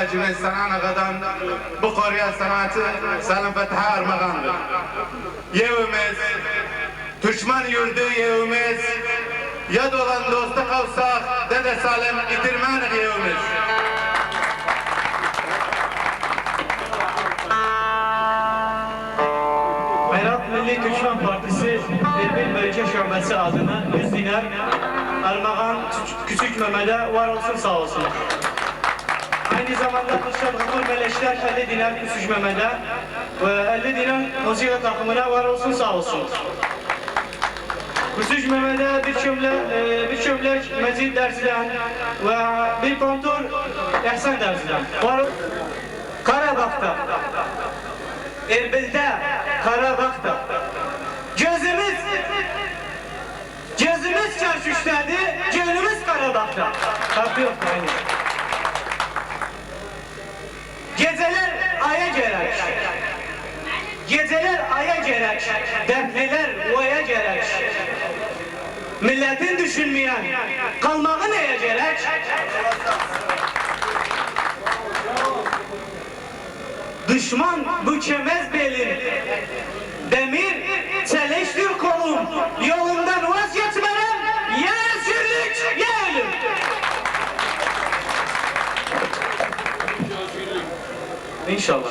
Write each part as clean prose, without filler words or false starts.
cümle sanana kadar bu Koriya sanatı Selim Fethi'ye armağandır. Yevimiz, Türkmen yurdu yevimiz, yad olan dostu kavsak, Dede Salim itirmenik yevimiz. Berat Milli Türkmen Partisi Erbil Bölge Şubesi adına 100 dinar Armağan Küçük Mehmet'e var olsun sağ olsun. Aynı zamanda Kuşat Gımur Meleşler 50 dinar Küçük Mehmet'e ve 50 dinar Muzika takımına var olsun sağ olsun. Küçük Mehmet'e bir çömlek mezit dersinden ve bir kontur ihsan dersinden var. Karabak'ta, Erbil'de, Karabak'ta gözümüz çarşıştaydı, gönlümüz Karabak'ta. Farkı yok aynı. Geceler aya gerek, defneler oya gerek. Milletin düşünmeyen kalmağı neye gerek? Düşman bükemez belin, demir çeleştir kolum, yolundan vazgeçmem, ya özgürlük ya ölüm. İnşallah.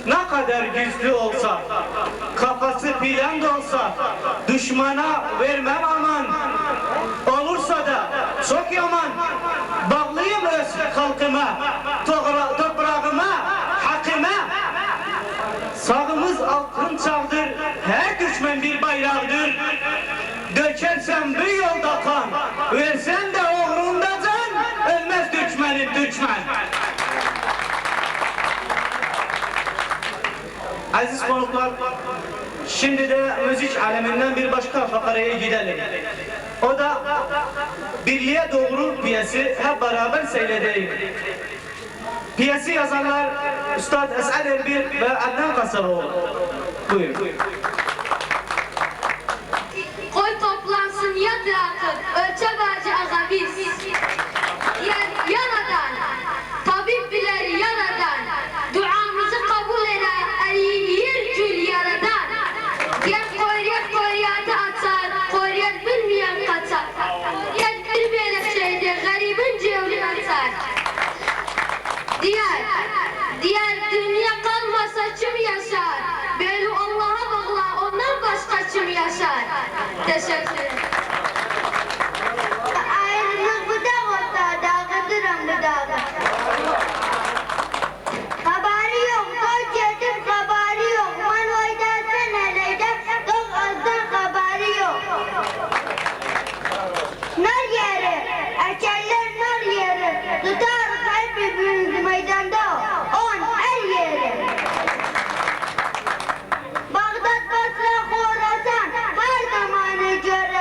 Ne kadar güçlü olsa, kafası plan da olsa, düşmana vermem aman. Olursa da çok yaman, bağlıyım öz halkıma, toprağıma, hakkıma. Sağımız altın çağdır, her düşman bir bayrağıdır. Dökersen bir yolda kan, versen de uğrunda can, ölmez düşman. Aziz konuklar, şimdi de müzik aleminden bir başka fakaraya gidelim. O da Birliğe Doğru piyesi, hep beraber seyredelim. Piyesi yazanlar Üstad Esad Erbil ve Adnan Kasaboğlu. Buyurun. Koy toplansın ya bırakın, ölçe verce agabiz. Yaradan, tabip bilir yaradan, duamızı kabul eder, yer gül yaradan. Yer koryat atar, koryat bilmeyen kaçar. Yer bilmeyen şeyde garibin cevri atar. Diğer dünya kalmasa kim yaşar? Beni Allah'a bağla, ondan başka kim yaşar? Teşekkür ederim. Ayrılık bu da olsa, dağıtırım bu dağı. Habari yok, koç yedim habari yok. Man oydasın eleyde, dok azdan habari yok. Nar yeri, erkenler nar yeri. Tutar kalbi büyük meydanda, on el yeri. Bağdat, Basra, Khorasan, her zamanı göre.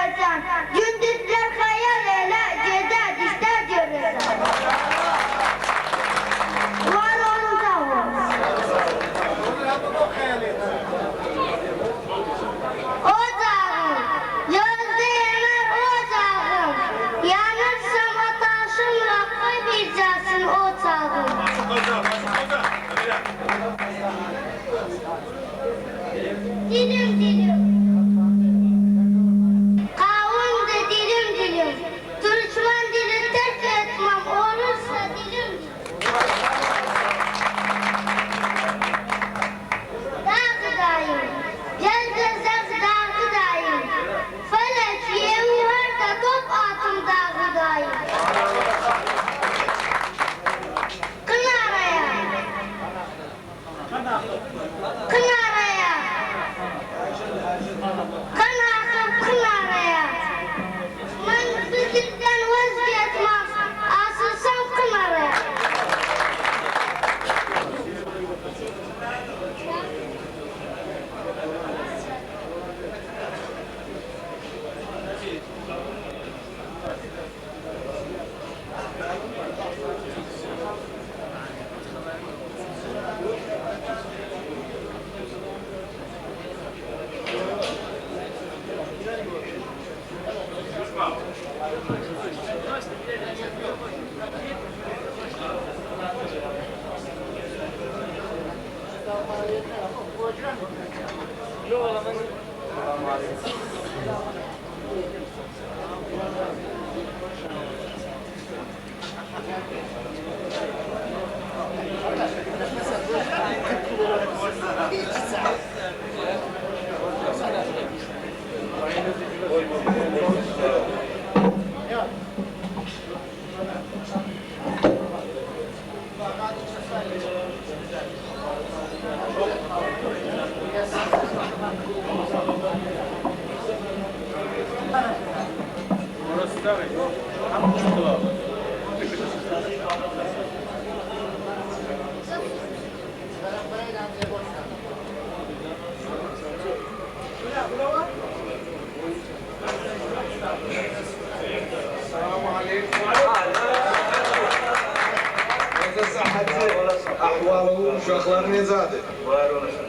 Ahvalı uşaqlar nezadır? Var olasın.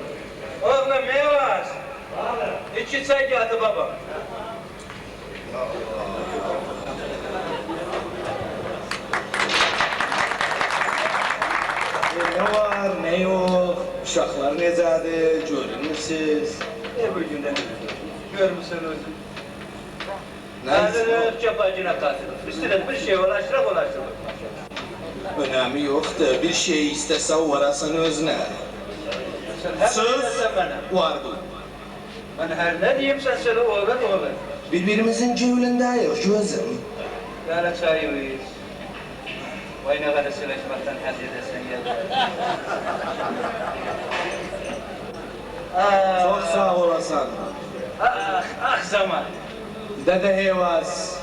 Oğlum ne var? 2 çay geldi baba. Ne var, ne yok? Uşaqlar nezadır? Görünmüsünüz? Ne bu günden? Görmüşsün özün. Neyse, Nerede çapacına katılır. Üstüne bir şey ulaştırak. önemi yoktur. Bir şey istese uğrasın özüne. Sen her Söz ne dersen bana. vardı. Ben her ne diyeyim sen söyle oğlan. Birbirimizin cüvlündeyiz gözüm. Yara çayıyız. Vay ne kadar söyleşmekten haz edersen gel. Çok sağ olasın. Ah zaman. Dede Heyvaz,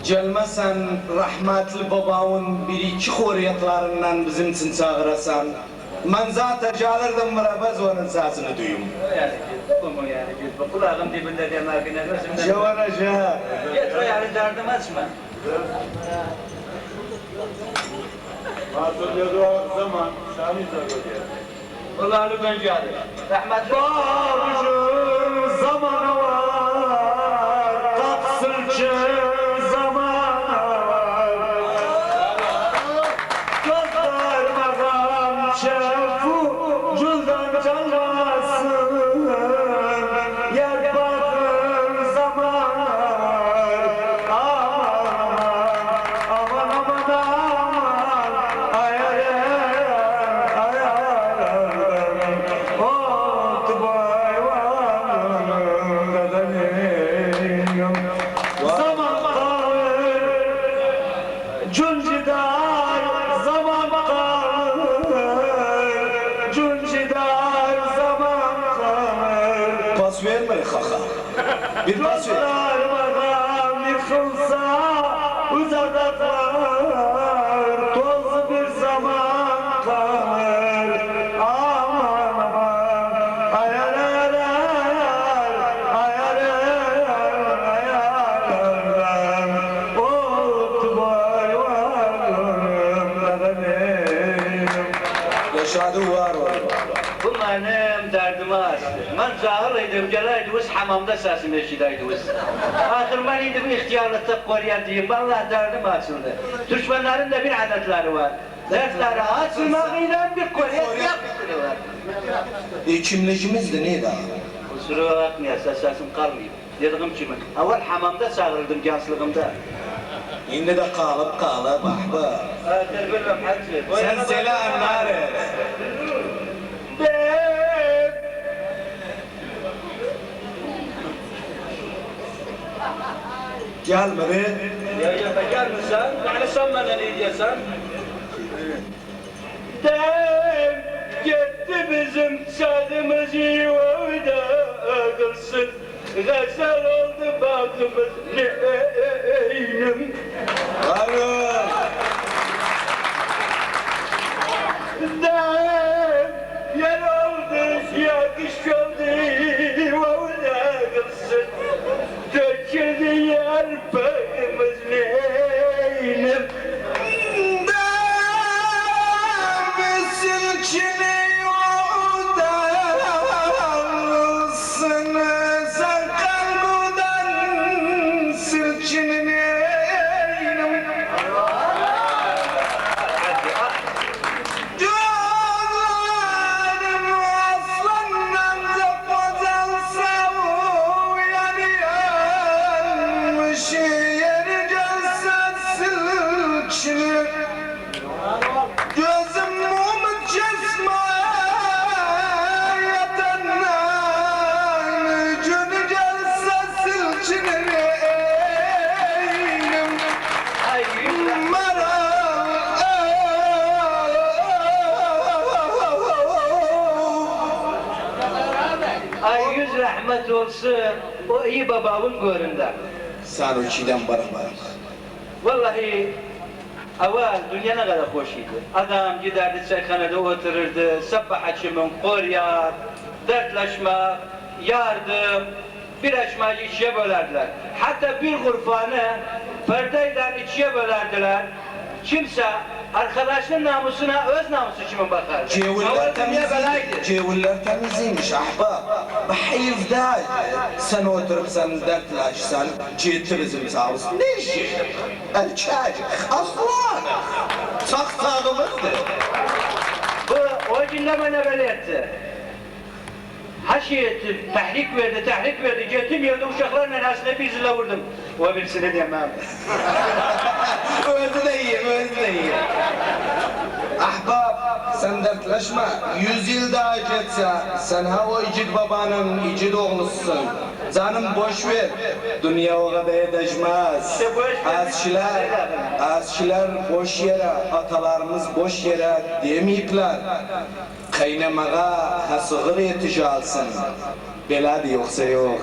gelmesen rahmetli babamın bir iki horiyatlarından bizim için çağırasan, ben zaten gelirdim bırabaz onun sesini duyum. Yani bu mu yani? Bu kulağım dibinde demek ne gözümden. Cevaraca. Yeter yani derdim açma. Hatırladığı zaman Şami Zago'ya. Allah'ını ben geldim. Rahmetli. Bağcı zamanı var, kapsılcı zamanı var. Gözlermeden şefu cülden çalmasın. Yer bakır zamanı var. Aman aman aman aman. Ay ay ay ay ay. Ot bayvanım dedenim. Zaman kalır, cüncüdar zaman kalır, cüncüdar zaman kalır. Pas verme kaka. Bir pas ver. Gözlermeden yıkılsa uzaklar, toz bir zaman kalır. Aman aman, ay ay ay ay ay ay ay. Ot bayvanım dedenim. Yaşadı var var. Bu benim derdimi açtı. Ben cahil idim, geleydiniz hamamda sesimi eşideydiniz. Ahir ben idim ihtiyarlıkta koruyan diyeyim, vallahi derdim açıldı. Düşmanların da bir adetleri var. Dertleri açılmakıyla bir koruyan yapıştırıyorlar. Kimliğimiz de neydi abi? Kusura bakmayasın, sesim kalmıyor. Dediğim kimin? Evvel hamamda çağırırdım gençliğimde. Şimdi de kalıp bak bak. Ahir bilmem hacı. Sen selamlar et. Gelme be. Ya bakar mısın? Yani sen bana ne diyorsan? Dem gitti bizim sadımız yuvada kılsın. Gazel oldu bağımız neynim. Alo. Dem yer oldu yakış oldu yuvada kılsın. Döküldü yer bağımız neynim. rahmet olsun, o iyi babamın göründe. Sen o çiğden bana bak. Vallahi evvel dünya ne kadar hoş idi. Adam giderdi çayhanede otururdu, sabah açımın koryar, dertleşme, yardım, bir açmacı ikiye bölerdiler. Hatta bir gurfanı perdeyle ikiye bölerdiler. Kimse arkadaşının namusuna öz namusu kimin bakar? Ceviller temiziymiş ahbap. Bahayif değil. Sen oturup sen dertleşsen, ciddi bizim sağ olsun. Ne işi? Erkek, aslan. Saksağımızdır. Bu o cinleme ne böyle etti? Haşiyetim, tahrik verdi, gittim yerde uşakların arasında bir zile vurdum. O birisini diyemem. Özü de iyi. Ahbap, sen dertleşme. 100 yıl daha geçse, sen ha o icid babanın icid oğlusun. Canım boş ver, dünya o kadar edecmez. Azşiler boş yere, atalarımız boş yere demeyipler. Kaynamağa hasığır yetici alsın. Bela yoksa yok.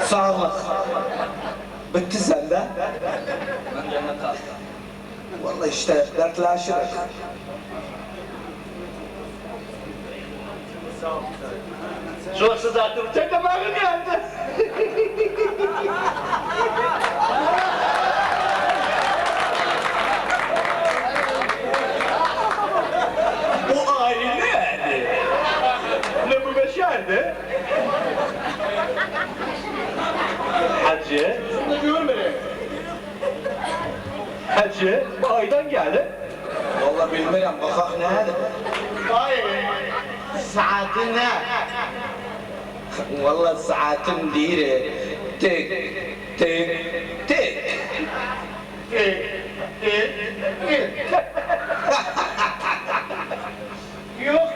Sağlık. Bitti sende. Ben yanına kaldım. Vallahi işte dertleşiriz. Çok sızaktım, tek damağım yandı. Bu aile neydi? Ne bu beşerdi? Hacı. Şunu görmedi. Hacı, bu aydan geldi. Vallahi bilmiyorum, bakak nerede? Ay, saati ne? Vallahi saatim değil. Tek.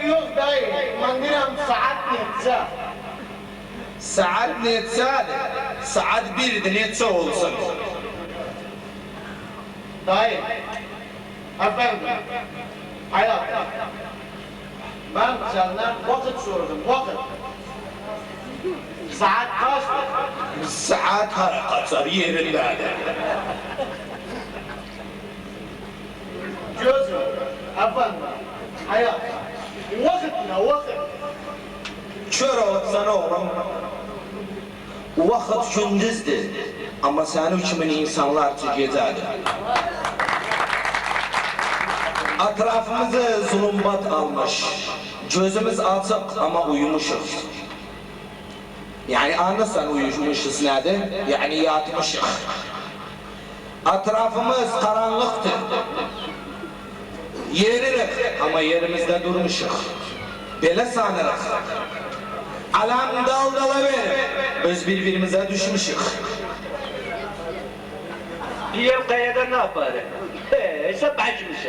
Yok dayı, mandiram saat netse. Saat netse de, saat birdi netse olsun. Dayı, efendim, hayat. Ben senden vakit sordum, vakit. Saat kaçtı? Saat harekatlar yerinde. Gözüm, efendim, hayat. Vakit ne vakit? Kör olup sana oğlum. Vakit gündüzdür. Ama senin için insanlar gecədir. Etrafımızı zulümbat almış. Gözümüz açık ama uyumuşuz. Yani anlasan uyumuşuz nedir? Yani yatmışız. Etrafımız karanlıktır. Yeririk ama yerimizde durmuşuz. Böyle sanırız. Alam dal verir. Biz birbirimize düşmüşük. Diğer kayada ne yapar? Sabah açmış.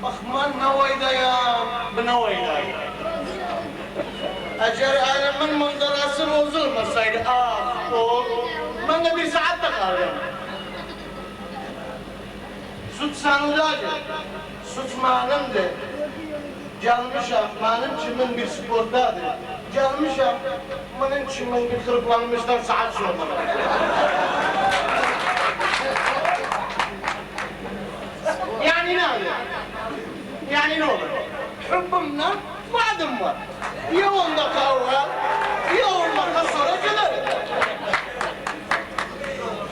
Aman ne vaydayam, bu ne vaydayam. Eğer alemin manzarası bozulmasaydı, ben de bir saatte kaldım. Suç sanıdadır, suç manımdır. Gelmişim, benim çimin bir sportadır. Gelmişim, benim çimin bir kırıklanmıştan saat sormalı. Yani ne olur? Yani ne olur? Hübbümle vaadim var. Ya onda kavga, ya onda kasara giderim.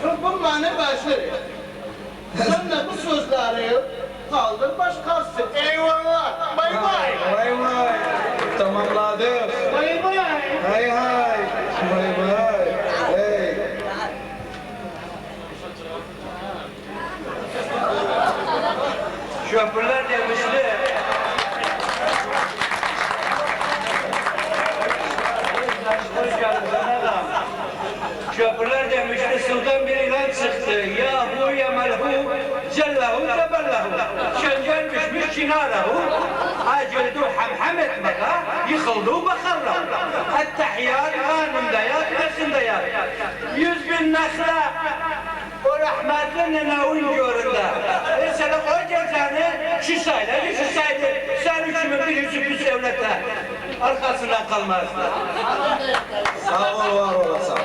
Hübbüm beni başlarır. Sen de bu sözleri kaldır başkası. Eyvallah, bay bay. Vay vay, tamamladık. Bay bay. Hay hay, vay vay. Hey. Şoförler demişti. Hoş geldin adam. Şoförler demişti, sudan bir ilan çıktı. Yahu ya melhu, cellahu tebellahu. Şengen düşmüş cinarahu. Aceldu hamham etmeka, yıkıldı bakarla. Ettehiyyat kanunda yat, nesinde yat. 100 bin nakla. rahmetli nenavun göründe. Sana o geceni şu saydı, sen üçümün birisi bir devlete arkasından kalmazdı. Sağ ol, var olasın.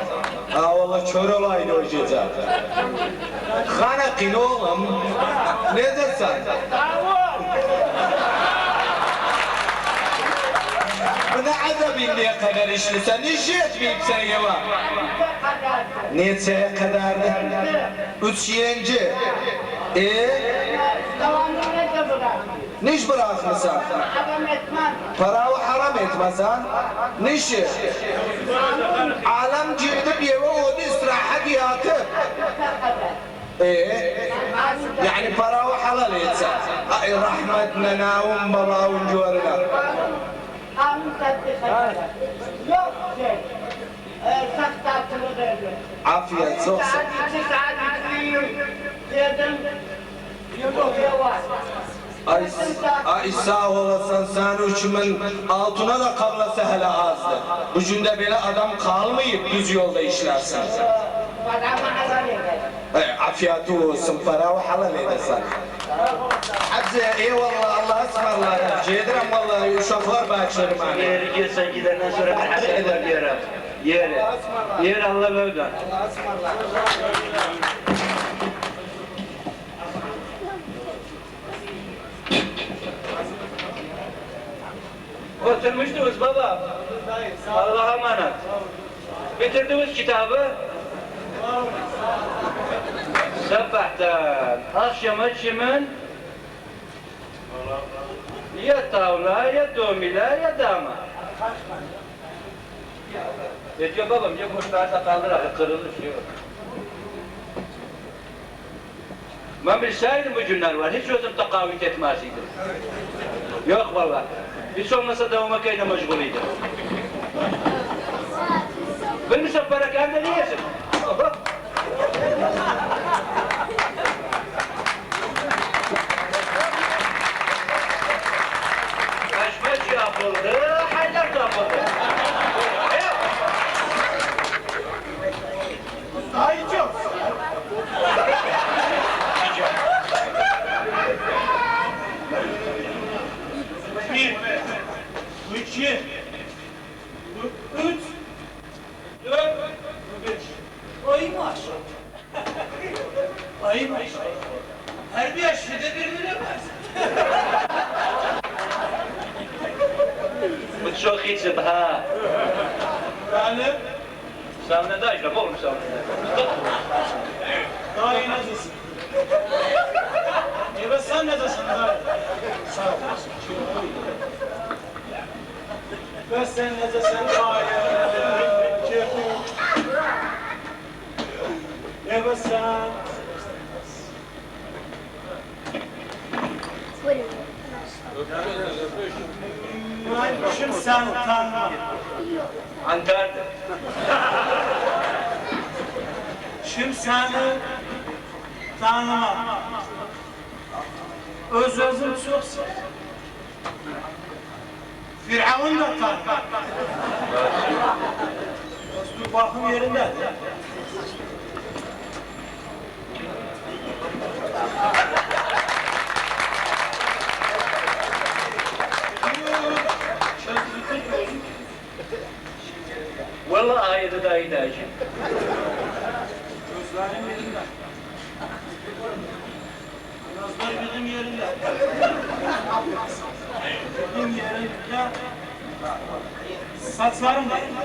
Ha valla kör olaydı o gece. Kanakin oğlum, ne dersen? Bu ne azabinliğe kadar işli, sen iş etmeyip sen yava. Neyse kadardı? 3 yenge. Ne iş bırakmışsan? Parayı haram etmesen? Ne işi? Alem girdi bir eve onu istirahat yatıp. Yani parayı halal etsen. Ay rahmet nenavun babavun cuvarına. Yok şey. Saktatçılık ediyor. Afiyet olsun. Saat 2 saat bitireyim. Dedim. Yumurtaya var. Ay sağ olasın sen üçümün altına da kablası hele azdı. Bu cünde böyle adam kalmayıp düz yolda işlersin. Afiyet olsun para ve halal edersen. Hadi eyvallah Allah ısmarladı. Cedirim vallahi uşaklar bağışlarım hani. Yeri gelsen gidenden sonra bir haber eder yerim. Yer Allah böyle. Oturmuştunuz baba. Allah'a emanet. Bitirdiniz kitabı. Sabahtan akşama kimin? Ya tavla, ya domila, ya dama. Ediyor babam, ya kuşlarsa kaldır abi, kırılır şey yok. Ben bilseydim bu günler var, hiç özüm takavit etmezdim. Yok valla. Hiç olmasa davama kayna meşguliydim. Bilmişsen para kendine niyesin? Kaşmeç yapıldı, haydar yapıldı. Ayıcım. Bir, iki, üç, dört, beş. Ay maşallah. Ay maşallah. Her bir yaşta birbirine benzer. Bu çok içim ha. Yani Sen ne dayıcım oğlum sen? daha iyi nasılsın? Evet sen ne desin daha iyi? Sağ ol. Ve sen ne desin daha iyi? Evet sen. Şimdi sen tanıma. Ankara'da. Şimdi seni tanımam. Özüm çok sev. Firavun da tanımam. Dur bakım yerinde. Vallahi ayeti daha iyi dayıcım. Gözlerim yerinde. Gözler benim yerinde. Benim yerimde. Saçlarım da yerinde.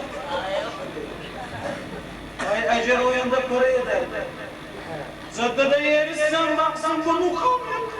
Ay ecel o yanda para eder. Caddede yerirsen baksın bu mukam yok.